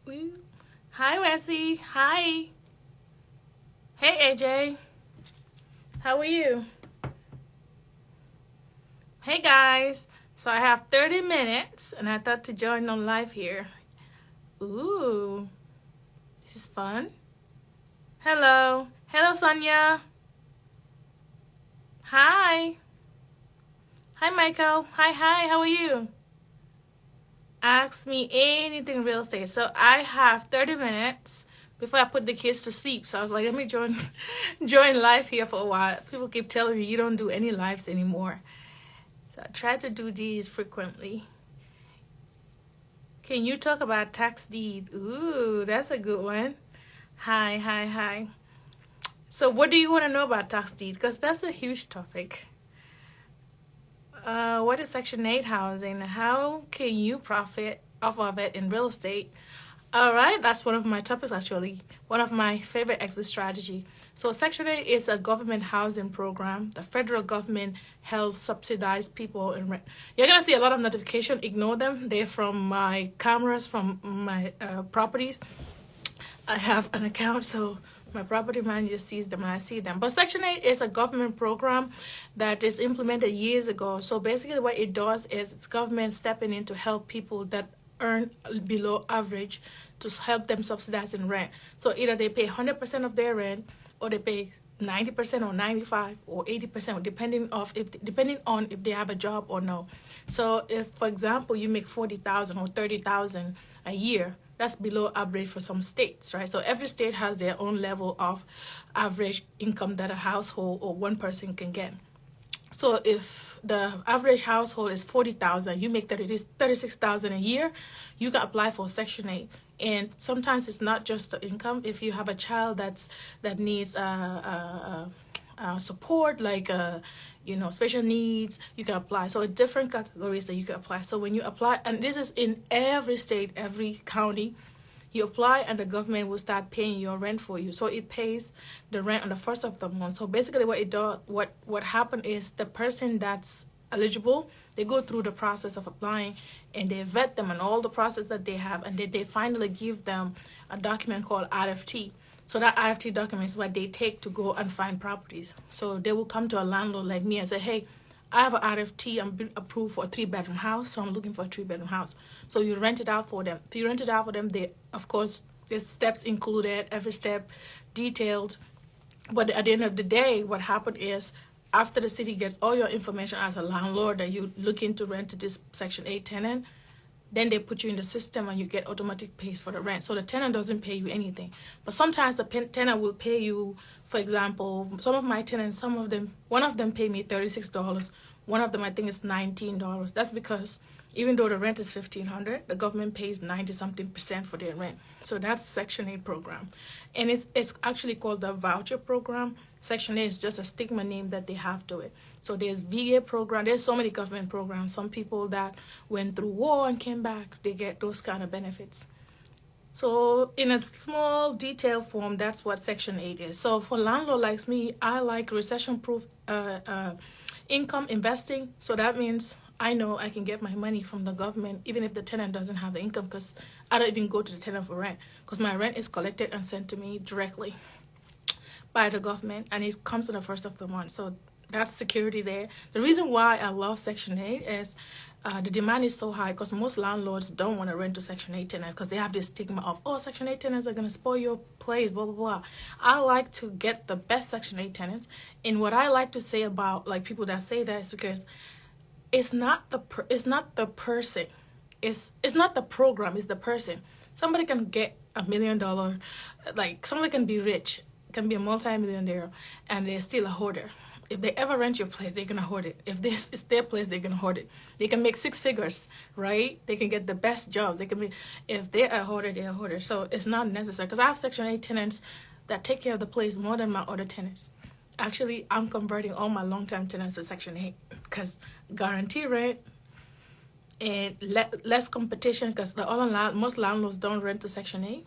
Woo. Hi, Wesley. Hi. Hey, AJ. How are you? Hey, guys. So I have 30 minutes, and I thought to join on live here. Ooh, this is fun. Hello. Hello, Sonia. Hi. Hi, Michael. Hi. How are you? Ask me anything real estate. So I have 30 minutes before I put the kids to sleep. So I was like, let me join live here for a while. People keep telling me you don't do any lives anymore. So I try to do these frequently. Can you talk about tax deed? Ooh, that's a good one. Hi. So what do you want to know about tax deed? Because that's a huge topic. What is Section 8 housing? How can you profit off of it in real estate? All right, that's one of my topics actually. One of my favorite exit strategy. So Section 8 is a government housing program. The federal government helps subsidize people in rent. You're gonna see a lot of notification. Ignore them. They're from my cameras, from my properties. I have an account, so my property manager sees them and I see them. But Section 8 is a government program that is implemented years ago. So basically what it does is it's government stepping in to help people that earn below average, to help them subsidize in rent. So either they pay 100% of their rent, or they pay 90% or 95 or 80%, depending on if they have a job or no. So if, for example, you make 40,000 or 30,000 a year, that's below average for some states, right? So every state has their own level of average income that a household or one person can get. So if the average household is 40,000, you make 36,000 a year, you can apply for Section 8. And sometimes it's not just the income. If you have a child that needs support, like special needs, you can apply. So different categories that you can apply. So when you apply, and this is in every state, every county, you apply and the government will start paying your rent for you. So it pays the rent on the first of the month. So basically what it does, what happened is the person that's eligible, they go through the process of applying and they vet them and all the process that they have, and they finally give them a document called RFT. So that RFT document is what they take to go and find properties. So they will come to a landlord like me and say, hey, I have an RFT, I'm approved for a 3-bedroom house, so I'm looking for a 3-bedroom house. So you rent it out for them. If you rent it out for them, they, of course, there's steps included, every step detailed. But at the end of the day, what happened is, after the city gets all your information as a landlord that you're looking to rent to this Section 8 tenant, then they put you in the system and you get automatic pays for the rent. So the tenant doesn't pay you anything. But sometimes the tenant will pay you, for example, some of my tenants, one of them pay me $36. One of them, I think, is $19. That's because even though the rent is $1,500, the government pays 90-something% for their rent. So that's Section 8 program. And it's actually called the voucher program. Section 8 is just a stigma name that they have to it. So there's VA program. There's so many government programs. Some people that went through war and came back, they get those kind of benefits. So in a small detailed form, that's what Section 8 is. So for landlord like me, I like recession-proof income investing. So that means I know I can get my money from the government even if the tenant doesn't have the income, because I don't even go to the tenant for rent, because my rent is collected and sent to me directly by the government, and it comes on the first of the month. So that's security there. The reason why I love Section 8 is the demand is so high, because most landlords don't want to rent to Section 8 tenants because they have this stigma of, oh, Section 8 tenants are going to spoil your place, blah, blah, blah. I like to get the best Section 8 tenants. And what I like to say about like people that say that is because it's not the person, it's not the program, it's the person. Somebody can get $1 million, like somebody can be rich, can be a multi-millionaire, and they're still a hoarder. If they ever rent your place, they're gonna hoard it. If this is their place, they're gonna hoard it. They can make 6 figures, right? They can get the best job. They can be, if they're a hoarder, they're a hoarder. So it's not necessary, because I have Section 8 tenants that take care of the place more than my other tenants. Actually, I'm converting all my long-term tenants to Section 8 because guarantee rent and less competition, because most landlords don't rent to Section 8.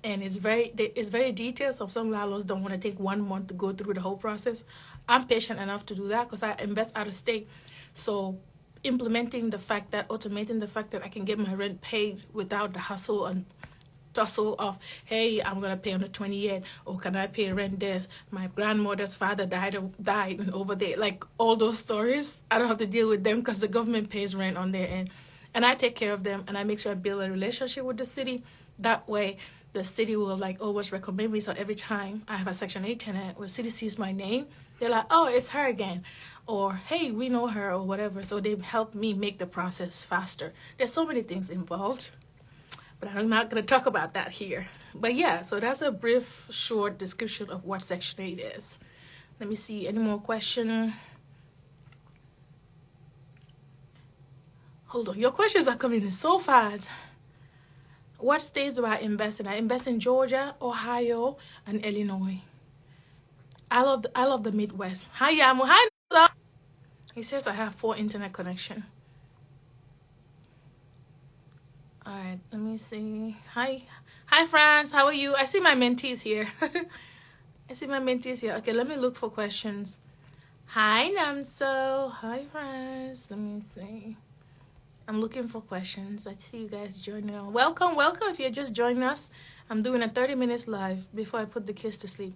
And it's very detailed, so some landlords don't want to take 1 month to go through the whole process. I'm patient enough to do that because I invest out of state. So automating the fact that I can get my rent paid without the hustle and tussle of, hey, I'm gonna pay on the 28th, or can I pay rent this? My grandmother's father died over there. Like all those stories, I don't have to deal with them because the government pays rent on their end, and I take care of them, and I make sure I build a relationship with the city. That way, the city will like always recommend me. So every time I have a Section 8 tenant, where city sees my name, they're like, oh, it's her again, or hey, we know her, or whatever. So they help me make the process faster. There's so many things involved, but I'm not going to talk about that here. But yeah, so that's a brief, short description of what Section 8 is. Let me see, any more question? Hold on, your questions are coming in so fast. What states do I invest in? I invest in Georgia, Ohio, and Illinois. I love the Midwest. Hi, Yamu. Hi. He says I have poor internet connection. All right, let me see. Hi, France. How are you? I see my mentees here. I see my mentees here. Okay, let me look for questions. Hi, Namso. Hi, France. Let me see. I'm looking for questions. I see you guys joining on. Welcome if you're just joining us. I'm doing a 30 minutes live before I put the kids to sleep.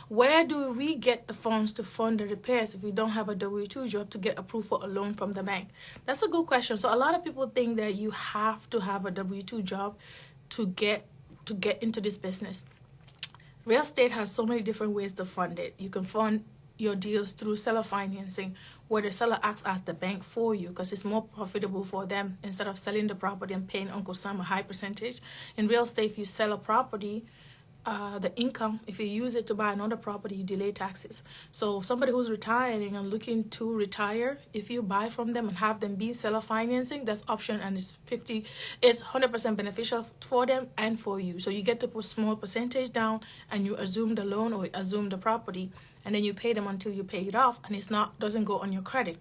Where do we get the funds to fund the repairs if we don't have a W-2 job to get approved for a loan from the bank? That's a good question. So a lot of people think that you have to have a W-2 job to get into this business. Real estate has so many different ways to fund it. You can fund your deals through seller financing, where the seller acts as the bank for you because it's more profitable for them instead of selling the property and paying Uncle Sam a high percentage. In real estate, if you sell a property, the income, if you use it to buy another property, you delay taxes. So somebody who's retiring and looking to retire, if you buy from them and have them be seller financing, that's option, and it's 100% beneficial for them and for you. So you get to put small percentage down and you assume the loan or assume the property, and then you pay them until you pay it off, and doesn't go on your credit.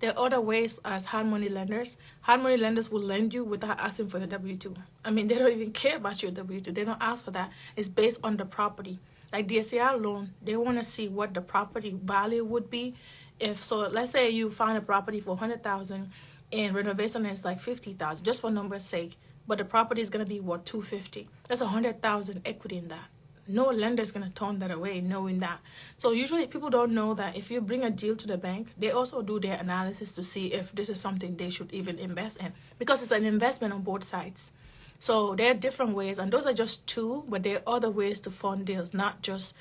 There are other ways as hard money lenders. Hard money lenders will lend you without asking for your W-2. I mean, they don't even care about your W-2. They don't ask for that. It's based on the property. Like DSCR loan, they want to see what the property value would be. Let's say you find a property for $100,000 and renovation is like $50,000, just for numbers' sake. But the property is going to be worth $250,000. That's $100,000 equity in that. No lender is going to turn that away knowing that. So usually people don't know that if you bring a deal to the bank, they also do their analysis to see if this is something they should even invest in, because it's an investment on both sides. So there are different ways, and those are just two, but there are other ways to fund deals, not just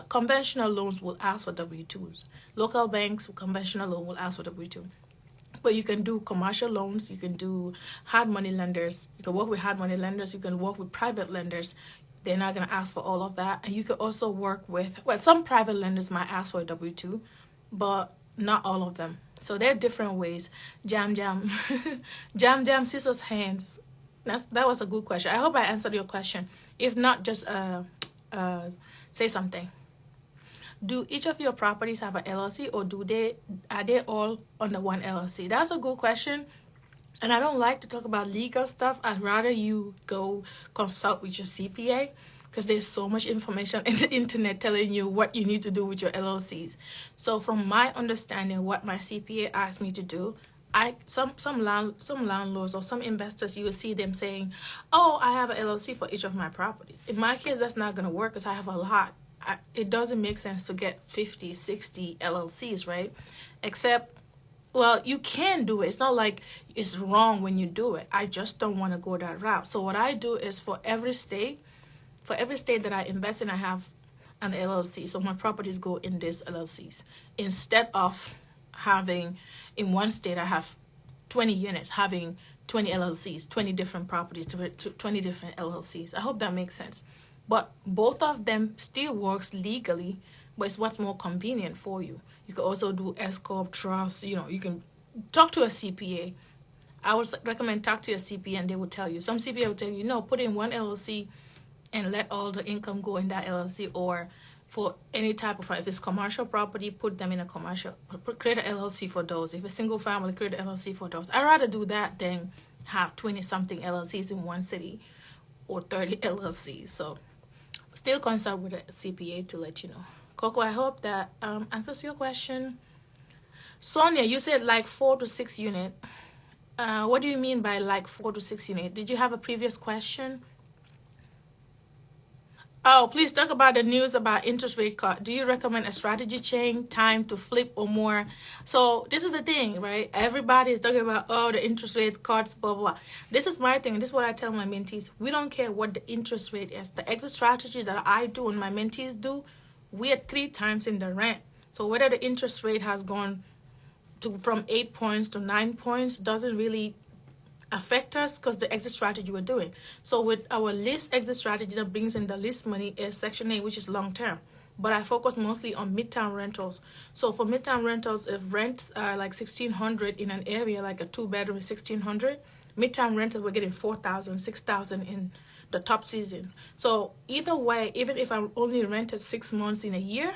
conventional loans will ask for W-2s. Local banks, conventional loan will ask for W-2. But you can do commercial loans, you can do hard money lenders, you can work with hard money lenders, you can work with private lenders. They're not going to ask for all of that. And you could also work with, some private lenders might ask for a W-2, but not all of them. So there are different ways. Jam, scissors, hands. That was a good question. I hope I answered your question. If not, just say something. Do each of your properties have an LLC, or are they all under one LLC? That's a good question. And I don't like to talk about legal stuff. I'd rather you go consult with your CPA, because there's so much information in the internet telling you what you need to do with your LLCs. So from my understanding, what my CPA asked me to do, some landlords or some investors, you will see them saying, oh, I have an LLC for each of my properties. In my case, that's not going to work because I have a lot. It doesn't make sense to get 50, 60 LLCs, right? Well, you can do it. It's not like it's wrong when you do it. I just don't want to go that route. So what I do is for every state that I invest in, I have an LLC. So my properties go in these LLCs. Instead of having, in one state, I have 20 units, having 20 LLCs, 20 different properties, 20 different LLCs. I hope that makes sense. But both of them still works legally, but it's what's more convenient for you. You can also do S-Corp, trust, you can talk to a CPA. I would recommend talk to your CPA, and they will tell you. Some CPA will tell you, no, put in one LLC and let all the income go in that LLC, or for any type of, if it's commercial property, put them in a commercial, create an LLC for those. If it's single family, create an LLC for those. I'd rather do that than have 20-something LLCs in one city or 30 LLCs. So still consult with a CPA to let you know. Coco, I hope that answers your question. Sonia, you said like 4 to 6 unit. What do you mean by like 4 to 6 unit? Did you have a previous question? Oh, please talk about the news about interest rate cut. Do you recommend a strategy change, time to flip or more? So this is the thing, right? Everybody is talking about, oh, the interest rate cuts, blah, blah. This is my thing. This is what I tell my mentees. We don't care what the interest rate is. The exit strategy that I do and my mentees do, we are 3 times in the rent. So whether the interest rate has gone from 8 points to 9 points doesn't really affect us because the exit strategy we're doing. So with our least exit strategy that brings in the least money is Section 8, which is long term. But I focus mostly on midtown rentals. So for midtown rentals, if rents are like $1,600 in an area, like a 2-bedroom is $1,600, midtown rentals we're getting $4,000, $6,000 in the top seasons. So either way, even if I'm only rented 6 months in a year,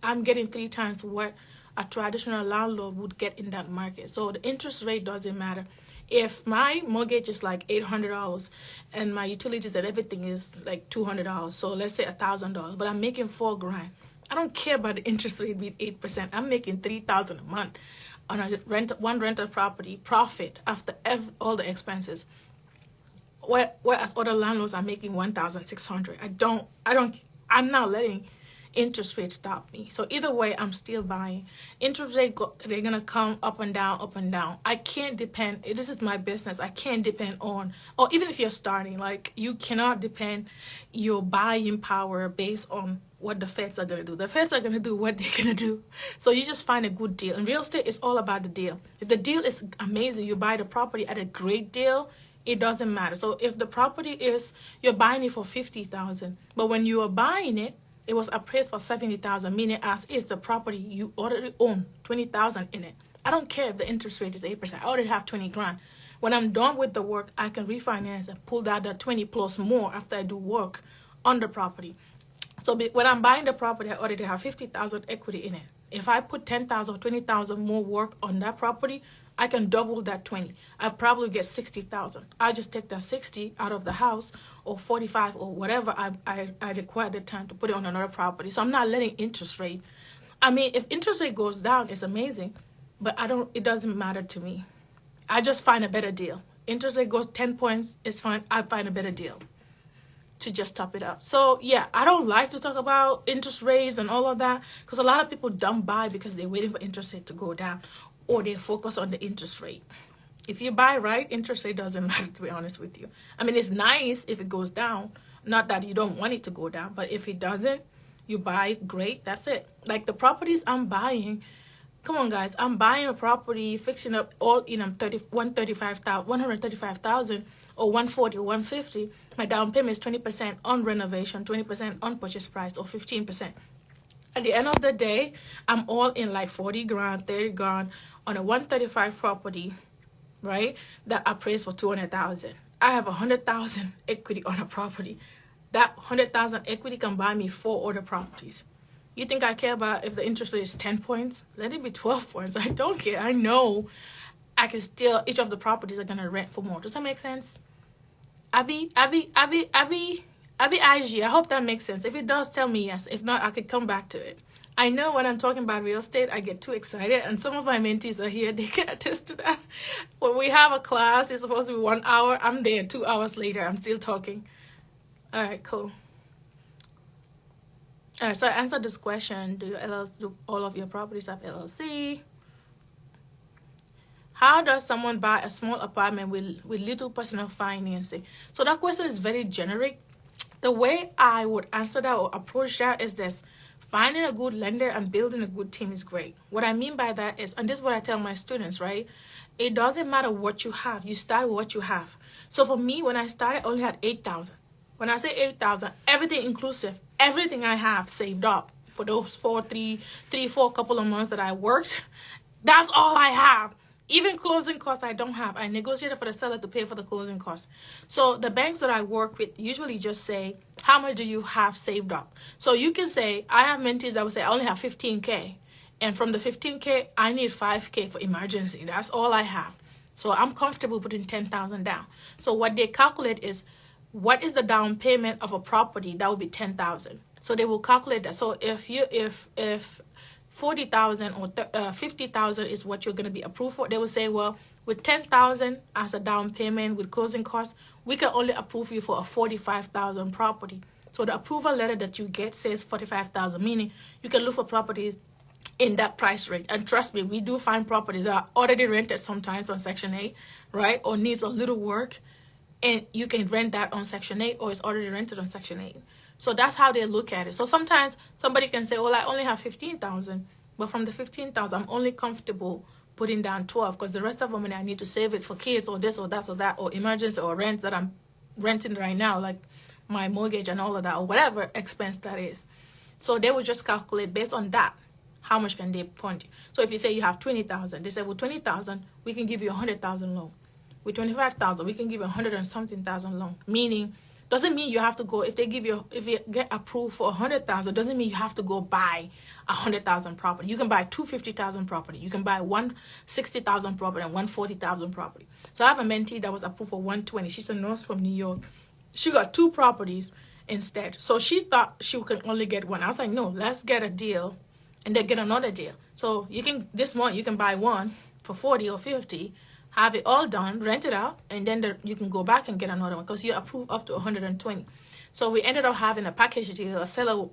I'm getting 3 times what a traditional landlord would get in that market. So the interest rate doesn't matter. If my mortgage is like $800 and my utilities and everything is like $200, so let's say $1,000, but I'm making $4,000, I don't care about the interest rate being 8%. I'm making $3,000 a month on a one rental property profit after all the expenses. Whereas other landlords are making $1,600. I'm not letting interest rates stop me. So either way, I'm still buying. Interest rate they're gonna come up and down, up and down. I can't depend. This is my business. I can't depend on, or even if you're starting, like you cannot depend your buying power based on what the feds are gonna do. The feds are gonna do what they're gonna do. So you just find a good deal. And real estate is all about the deal. If the deal is amazing, you buy the property at a great deal, it doesn't matter. So if the property is, you're buying it for $50,000, but when you are buying it, it was appraised for $70,000, meaning as is the property you already own $20,000 in it. I don't care if the interest rate is 8%. I already have $20,000. When I'm done with the work, I can refinance and pull out the 20 plus more after I do work on the property. So when I'm buying the property, I already have $50,000 equity in it. If I put $10,000 or $20,000 more work on that property, I can double that 20. I probably get $60,000. I just take that 60 out of the house, or 45 or whatever I require the time to put it on another property. So I'm not letting interest rate. I mean, if interest rate goes down, it's amazing, but it doesn't matter to me. I just find a better deal. Interest rate goes 10 points, it's fine. I find a better deal to just top it up. So yeah, I don't like to talk about interest rates and all of that because a lot of people don't buy because they're waiting for interest rate to go down, or they focus on the interest rate. If you buy right, interest rate doesn't matter, to be honest with you. I mean, it's nice if it goes down. Not that you don't want it to go down, but if it doesn't, you buy great, that's it. Like the properties I'm buying, come on guys, I'm buying a property, fixing up all in $135,000 or $140,000 or $150,000. My down payment is 20% on renovation, 20% on purchase price, or 15%. At the end of the day, I'm all in like $40,000, $30,000 on a 135 property, right? That appraised for $200,000. I have $100,000 equity on a property. That $100,000 equity can buy me 4 other properties. You think I care about if the interest rate is 10 points? Let it be 12 points. I don't care. I know I can still, each of the properties are gonna rent for more. Does that make sense? Abby, IG, I hope that makes sense. If it does, tell me yes. If not, I could come back to it. I know when I'm talking about real estate, I get too excited, and some of my mentees are here. They can attest to that. When we have a class, it's supposed to be 1 hour. I'm there 2 hours later. I'm still talking. All right, cool. All right, so I answered this question. Do all of your properties have LLC? How does someone buy a small apartment with little personal financing? So that question is very generic. The way I would answer that or approach that is this: finding a good lender and building a good team is great. What I mean by that is, and this is what I tell my students, right? It doesn't matter what you have. You start with what you have. So for me, when I started, I only had $8,000. When I say $8,000, everything inclusive, everything I have saved up for those 4 couple of months that I worked, that's all I have. Even closing costs I don't have. I negotiated for the seller to pay for the closing costs. So the banks that I work with usually just say, how much do you have saved up? So you can say, I have mentees that would say, I only have $15K. And from the $15K, I need $5K for emergency. That's all I have. So I'm comfortable putting $10,000 down. So what they calculate is, what is the down payment of a property? That would be $10,000. So they will calculate that. So if $40,000 or $50,000 is what you're going to be approved for, they will say, well, with $10,000 as a down payment with closing costs, we can only approve you for a $45,000 property. So the approval letter that you get says 45,000, meaning you can look for properties in that price range. And trust me, we do find properties that are already rented sometimes on Section 8, right? Or needs a little work, and you can rent that on Section 8, or it's already rented on Section 8. So that's how they look at it. So sometimes somebody can say, well, I only have 15,000, but from the 15,000, I'm only comfortable putting down 12 because the rest of the money I need to save it for kids or this or that or that or emergency or rent that I'm renting right now, like my mortgage and all of that, or whatever expense that is. So they will just calculate based on that, how much can they fund you. So if you say you have 20,000, they say, well, 20,000, we can give you 100,000 loan. With 25,000, we can give you 100 and something thousand loan. Meaning, doesn't mean you have to go, if you get approved for 100,000, doesn't mean you have to go buy 100,000 property. You can buy 250,000 property. You can buy 160,000 property and 140,000 property. So I have a mentee that was approved for 120. She's a nurse from New York. She got 2 properties instead. So she thought she could only get 1. I was like, no, let's get a deal and then get another deal. So you can, this month you can buy 1 for 40 or 50, have it all done, rent it out, and then you can go back and get another one because you're approved up to 120. So we ended up having a package deal. A seller,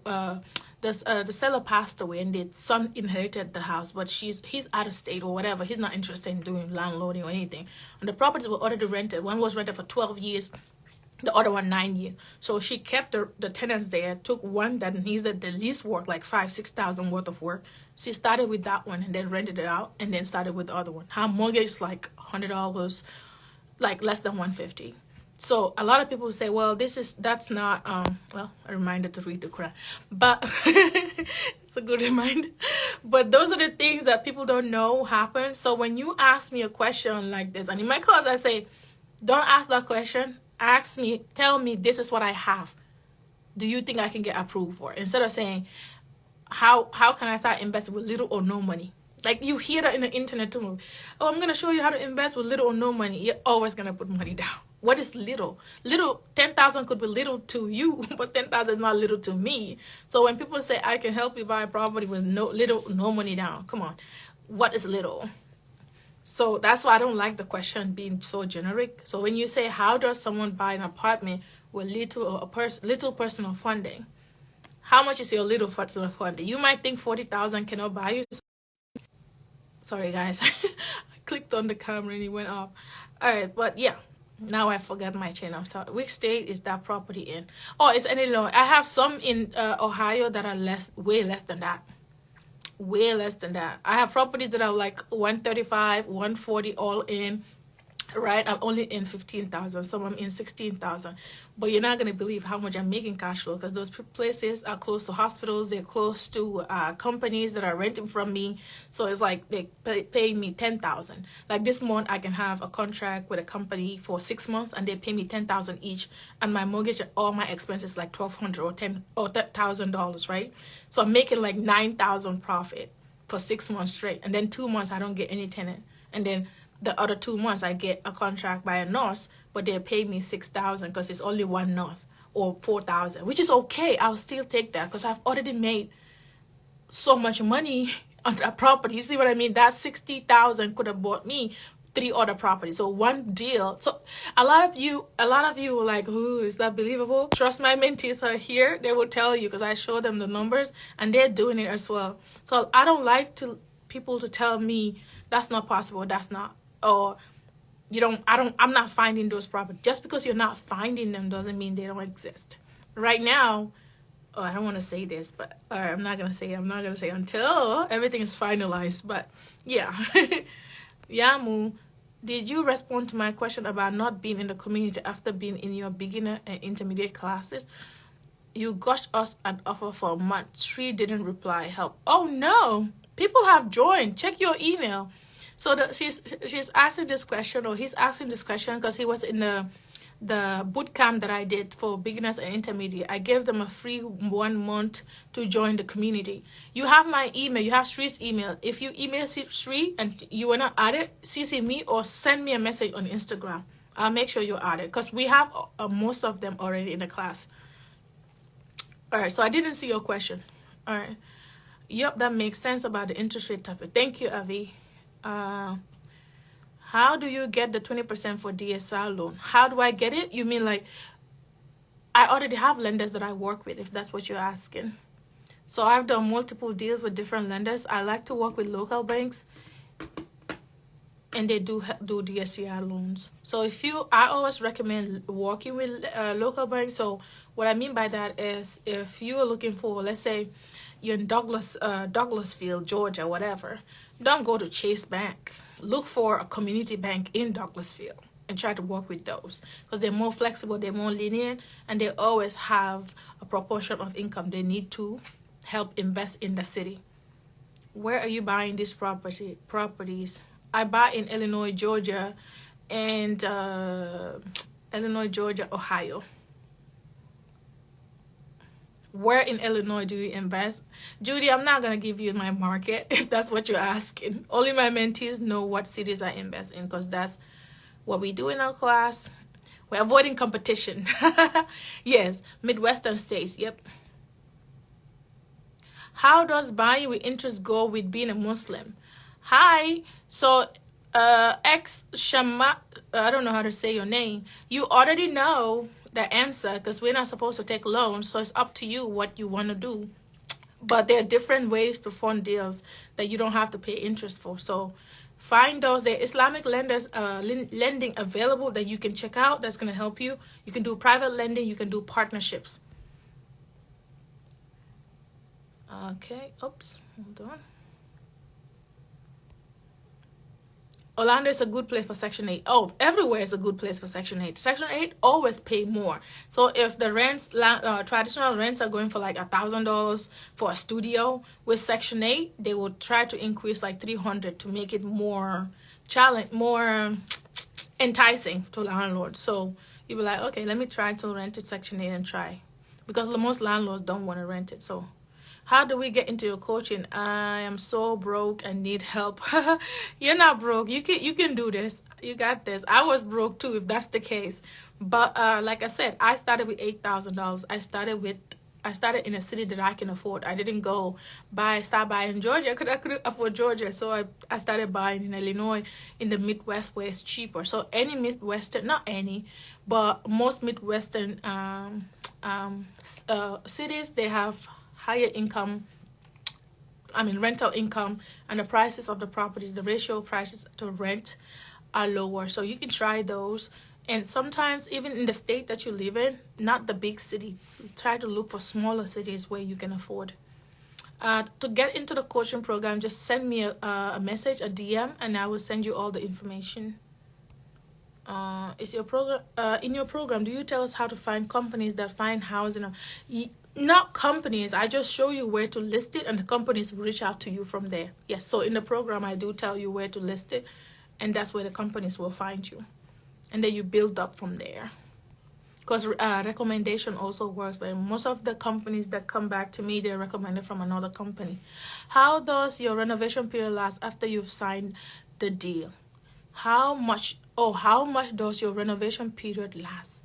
the seller passed away, and the son inherited the house, but he's out of state or whatever. He's not interested in doing landlording or anything. And the properties were already rented. One was rented for 12 years. The other one 9 years. So she kept the tenants there, took one that needed the least work, like 5,000-6,000 worth of work. She started with that one and then rented it out and then started with the other one. Her mortgage is like $100, like less than $150. So a lot of people say, well, that's not well, a reminder to read the Quran. But it's a good reminder. But those are the things that people don't know happen. So when you ask me a question like this, and in my class I say, don't ask that question. Ask me, tell me this is what I have. Do you think I can get approved for? Instead of saying, how can I start investing with little or no money? Like you hear that in the internet too. Oh, I'm going to show you how to invest with little or no money. You're always going to put money down. What is little? Little, 10,000 could be little to you, but 10,000 is not little to me. So when people say, I can help you buy a property with no money down, come on. What is little? So that's why I don't like the question being so generic. So when you say, how does someone buy an apartment with little personal funding? How much is your little personal funding? You might think 40,000 cannot buy you. Sorry, guys. I clicked on the camera and it went off. All right, but yeah. Now I forgot my chain of thought. Which state is that property in? Oh, it's in Illinois. I have some in Ohio that are way less than that. Way less than that. I have properties that are like 135, 140 all in, right? I'm only in 15,000. Some I'm in 16,000. But you're not gonna believe how much I'm making cash flow because those places are close to hospitals. They're close to companies that are renting from me. So it's like they pay me 10,000. Like this month, I can have a contract with a company for 6 months, and they pay me 10,000 each, and my mortgage and all my expenses like $1,200 or $1,000, right? So I'm making like 9,000 profit for 6 months straight, and then 2 months I don't get any tenant, and then the other 2 months I get a contract by a nurse, but they pay me 6,000 because it's only one nurse, or 4,000, which is okay. I'll still take that because I've already made so much money on that property. You see what I mean? That 60,000 could have bought me 3 other properties. So one deal. So a lot of you were like, "Ooh, is that believable?" Trust my mentees are here. They will tell you because I show them the numbers and they're doing it as well. So I don't like people to tell me that's not possible. That's not. Or I'm not finding those properties. Just because you're not finding them doesn't mean they don't exist. Right now, I don't want to say this, but I'm not gonna say until everything is finalized. But yeah. Yamu, did you respond to my question about not being in the community after being in your beginner and intermediate classes? You gushed us an offer for a month. Sri didn't reply. Help. Oh no, people have joined. Check your email. So she's asking this question, or he's asking this question because he was in the boot camp that I did for beginners and intermediate. I gave them a free 1 month to join the community. You have my email. You have Sri's email. If you email Sri and you want to add it, CC me or send me a message on Instagram. I'll make sure you add it because we have most of them already in the class. All right, so I didn't see your question. All right. Yep, that makes sense about the interest rate topic. Thank you, Avi. How do you get the 20% for DSR loan? How do I get it? You mean like I already have lenders that I work with, if that's what you're asking. So I've done multiple deals with different lenders. I like to work with local banks, and they do DSCR loans. So I always recommend working with local banks. So what I mean by that is, if you are looking for, let's say you're in Douglasville, Georgia, whatever, don't go to Chase Bank. Look for a community bank in Douglasville and try to work with those, because they're more flexible, they're more lenient, and they always have a proportion of income they need to help invest in the city. Where are you buying these properties? I buy in Illinois, Georgia, and Ohio. Where in Illinois do you invest? Judy, I'm not going to give you my market if that's what you're asking. Only my mentees know what cities I invest in, because that's what we do in our class. We're avoiding competition. Yes, Midwestern states, yep. How does buying with interest go with being a Muslim? Hi, so ex Shama, I don't know how to say your name. You already know the answer, because we're not supposed to take loans, so it's up to you what you want to do. But there are different ways to fund deals that you don't have to pay interest for. So find those. There are Islamic lenders lending available that you can check out. That's going to help you. You can do private lending. You can do partnerships. Okay, oops, hold on. Orlando is a good place for Section 8. Oh, everywhere is a good place for Section 8. Section 8 always pay more. So if the rents, traditional rents are going for like $1,000 for a studio, with Section 8, they will try to increase like $300 to make it more enticing to landlords. So you'll be like, okay, let me try to rent it Section 8 and try. Because most landlords don't want to rent it, so. How do we get into your coaching? I am so broke and need help. You're not broke. You can do this. You got this. I was broke too, if that's the case. But like I said, I started with $8,000. I started in a city that I can afford. I didn't start buying in Georgia because I couldn't afford Georgia. So I started buying in Illinois, in the Midwest, where it's cheaper. So any Midwestern, not any, but most Midwestern cities, they have higher income, rental income, and the prices of the properties, the ratio of prices to rent are lower. So you can try those. And sometimes even in the state that you live in, not the big city, try to look for smaller cities where you can afford. To get into the coaching program, just send me a message, a DM, and I will send you all the information. Is your program in your program? Do you tell us how to find companies that find housing? Not companies. I just show you where to list it, and the companies will reach out to you from there. Yes. So in the program, I do tell you where to list it, and that's where the companies will find you, and then you build up from there. Because recommendation also works. Like most of the companies that come back to me, they're recommended from another company. How does your renovation period last after you've signed the deal? How much does your renovation period last?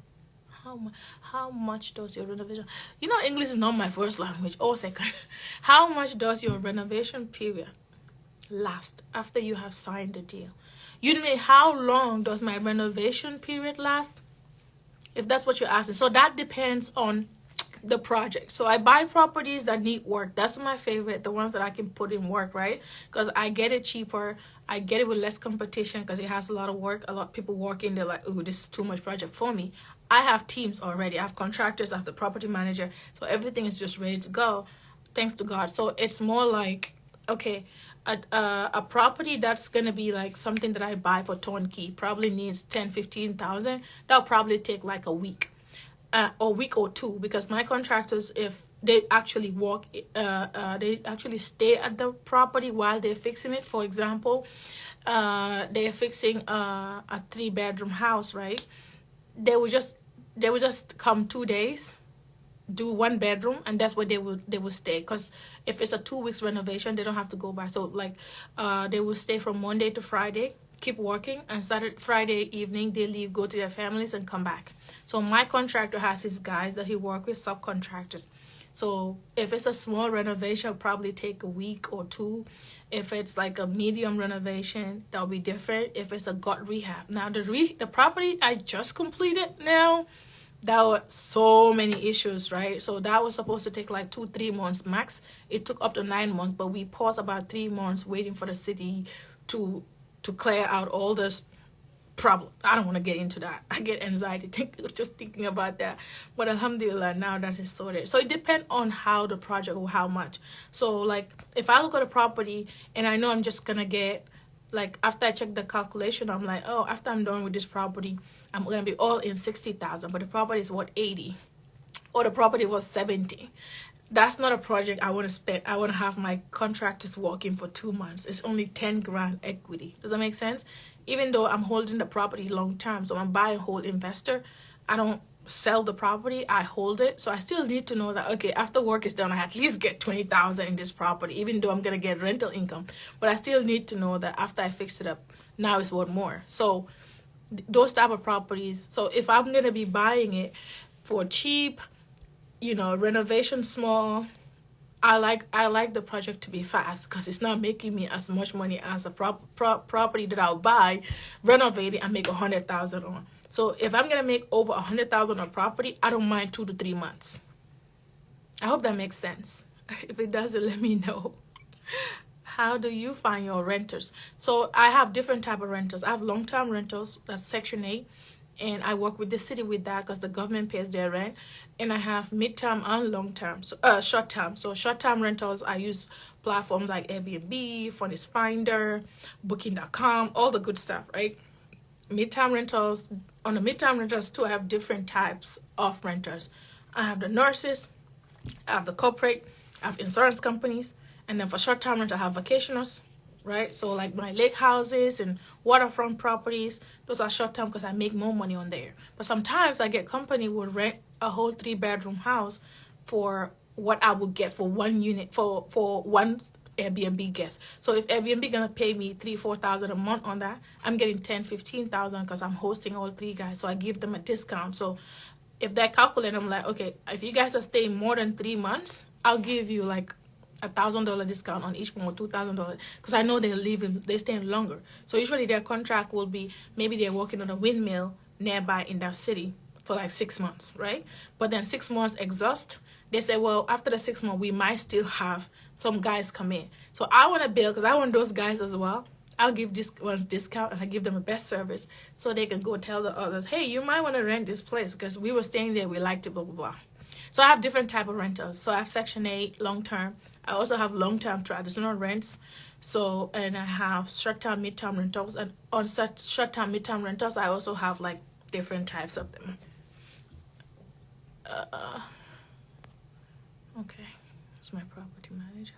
How much does your renovation... English is not my first language. Second. How much does your renovation period last after you have signed the deal? You mean how long does my renovation period last? If that's what you're asking. So that depends on the project. So I buy properties that need work. That's my favorite, the ones that I can put in work, right? Because I get it cheaper. I get it with less competition because it has a lot of work. A lot of people walk in, they're like, oh, this is too much project for me. I have teams already. I have contractors, I have the property manager. So everything is just ready to go, thanks to God. So it's more like, okay, a property that's going to be like something that I buy for turnkey probably needs $10,000-$15,000. That'll probably take like a week. A week or two, because my contractors, if they actually they actually stay at the property while they're fixing it. For example, they're fixing a 3-bedroom house, right? They will just come 2 days, do 1 bedroom, and that's where they will stay. Because if it's a 2 weeks renovation, they don't have to go back. So like they will stay from Monday to Friday, keep working, and Friday evening they leave, go to their families, and come back. So my contractor has his guys that he works with, subcontractors. So if it's a small renovation, it'll probably take a week or two. If it's like a medium renovation, that'll be different. If it's a gut rehab. Now the property I just completed now, That was so many issues, right? So that was supposed to take like 2-3 months max. It took up to 9 months, but we paused about 3 months waiting for the city to clear out all this problem. I don't want to get into that. I get anxiety just thinking about that. But alhamdulillah, now that is sorted. So it depends on how the project or how much. So like if I look at a property and I know I'm just gonna get, like after I check the calculation, I'm like, oh, after I'm done with this property, I'm gonna be all in 60,000, but the property is what, 80, or the property was 70. That's not a project I want to spend. I want to have my contractors working for 2 months. It's only 10 grand equity. Does that make sense? Even though I'm holding the property long term, so I'm buying whole investor, I don't sell the property, I hold it. So I still need to know that, okay, after work is done, I at least get 20,000 in this property, even though I'm gonna get rental income. But I still need to know that after I fix it up, now it's worth more. So those type of properties. So if I'm gonna be buying it for cheap, you know, renovation small, I like the project to be fast, because it's not making me as much money as a property that I'll buy, renovate it, and make 100,000 on. So if I'm gonna make over 100,000 on property, I don't mind 2 to 3 months. I hope that makes sense. If it doesn't, let me know. How do you find your renters? So I have different type of renters. I have long-term rentals, that's Section 8, and I work with the city with that because the government pays their rent. And I have mid-term and long-term, so short-term. So short-term rentals, I use platforms like Airbnb, Furnished Finder, Booking.com, all the good stuff, right? Mid-term rentals, on the mid-term rentals too, I have different types of renters. I have the nurses, I have the corporate, I have insurance companies, and then for short-term rental, I have vacationers, right? So like my lake houses and waterfront properties, those are short-term because I make more money on there. But sometimes I get company would rent a whole 3-bedroom house for what I would get for one unit, for one Airbnb guest. So if Airbnb gonna pay me 3,000-4,000 a month on that, I'm getting 10,000-15,000 because I'm hosting all 3 guys. So I give them a discount. So if they calculate, I'm like, okay, if you guys are staying more than 3 months, I'll give you like $1,000 discount on each one, or $2,000, because I know they're staying longer. So usually their contract will be, maybe they're working on a windmill nearby in that city for like 6 months, right? But then 6 months exhaust, they say, well, after the 6 months, we might still have some guys come in. So I want to build, because I want those guys as well. I'll give this one's discount, and I give them a best service, so they can go tell the others, hey, you might want to rent this place because we were staying there, we liked it, blah blah blah. So I have different type of rentals. So I have Section 8 long term. I also have long term traditional rents. So, and I have short term, mid term rentals, and on such short term, mid term rentals, I also have like different types of them. Okay, that's my property manager.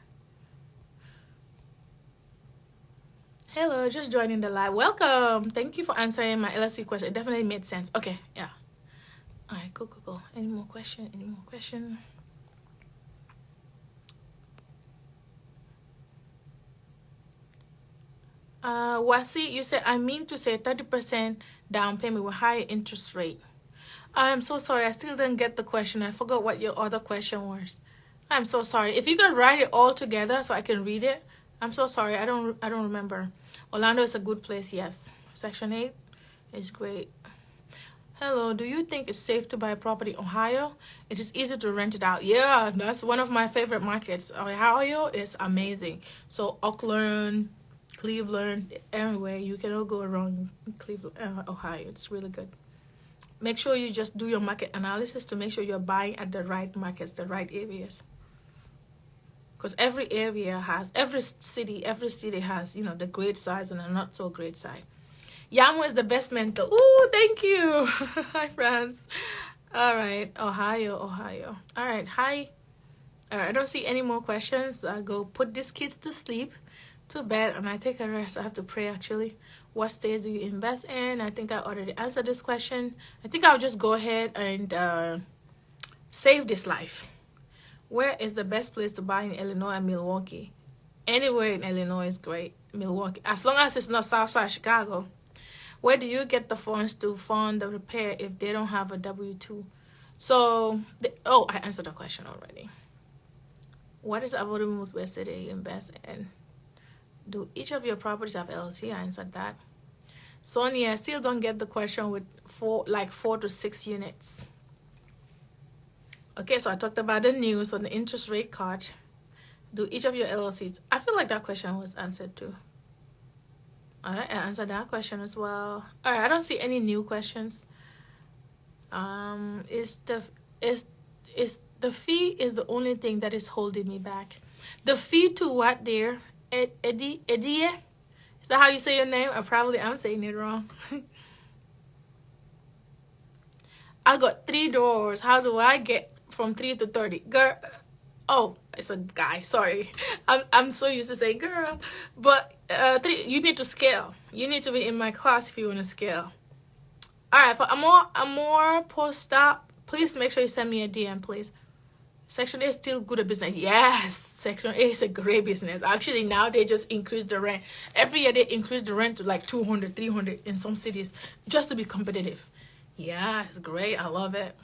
Hello, just joining the live. Welcome. Thank you for answering my LSC question. It definitely made sense. Okay, yeah. All right, cool. Any more question? Wasi, you said, I mean to say 30% down payment with higher interest rate. I'm so sorry. I still didn't get the question. I forgot what your other question was. I'm so sorry. If you could write it all together so I can read it. I'm so sorry. I don't remember. Orlando is a good place. Yes. Section 8 is great. Hello, do you think it's safe to buy a property in Ohio? It is easy to rent it out. Yeah, that's one of my favorite markets. Ohio is amazing. So Oakland, Cleveland, everywhere, you cannot go wrong in Cleveland, Ohio. It's really good. Make sure you just do your market analysis to make sure you're buying at the right markets, the right areas. Because every area has, every city has, you know, the great size and the not so great side. Yamo is the best mentor. Ooh, thank you. Hi, friends. All right, Ohio. All right, hi. I don't see any more questions. I'll go put these kids to sleep, to bed, and I take a rest. I have to pray, actually. What states do you invest in? I think I already answered this question. I think I'll just go ahead and save this life. Where is the best place to buy in Illinois and Milwaukee? Anywhere in Illinois is great. Milwaukee, as long as it's not Southside Chicago. Where do you get the funds to fund the repair if they don't have a W-2? So, I answered the question already. What is the affordable best city you invest in? Do each of your properties have LLC? I answered that. Sonia, I still don't get the question with 4 to 6 units. Okay, so I talked about the news on the interest rate cut. Do each of your LLCs? I feel like that question was answered too. All right, I answered that question as well. All right, I don't see any new questions. Is the fee is the only thing that is holding me back? The fee to what, dear? Eddie? Is that how you say your name? I'm saying it wrong. I got 3 doors. How do I get from 3 to 30? Girl, oh, it's a guy. Sorry. I'm so used to saying girl. But 3, you need to scale. You need to be in my class if you want to scale. All right, for a more post-op, please make sure you send me a DM, please. Section 8 is still good at business. Yes, Section 8 is a great business. Actually, now they just increase the rent. Every year they increase the rent to like 200, 300 in some cities just to be competitive. Yeah, it's great. I love it.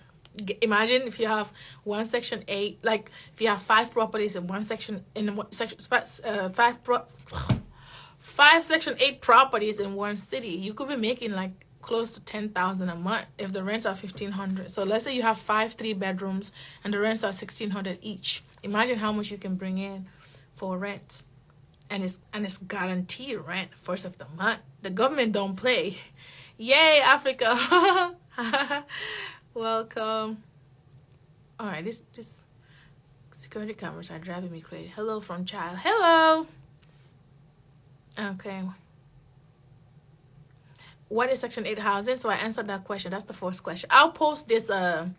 Imagine if you have one Section 8, like if you have 5 properties in one section, five Section 8 properties in one city, you could be making like close to 10,000 a month if the rents are 1,500. So let's say you have 5 3-bedrooms and the rents are 1,600 each. Imagine how much you can bring in for rent, and it's guaranteed rent first of the month. The government don't play. Yay, Africa! Welcome. All right, this security cameras are driving me crazy. Hello from child. Hello. Okay. What is Section 8 housing? So I answered that question. That's the first question. I'll post this live.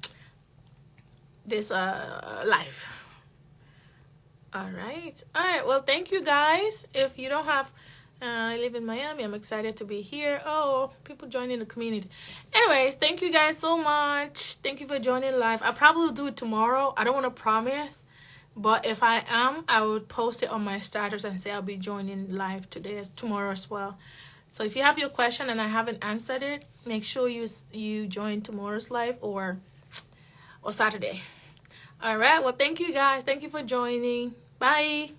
All right. Well, thank you guys. If you don't have, I live in Miami. I'm excited to be here. Oh, people joining the community. Anyways, thank you guys so much. Thank you for joining live. I'll probably do it tomorrow. I don't want to promise, but if I am, I will post it on my status and say I'll be joining live tomorrow as well. So if you have your question and I haven't answered it, make sure you join tomorrow's live or Saturday. All right. Well, thank you guys. Thank you for joining. Bye.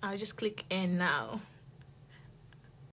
I'll just click in now.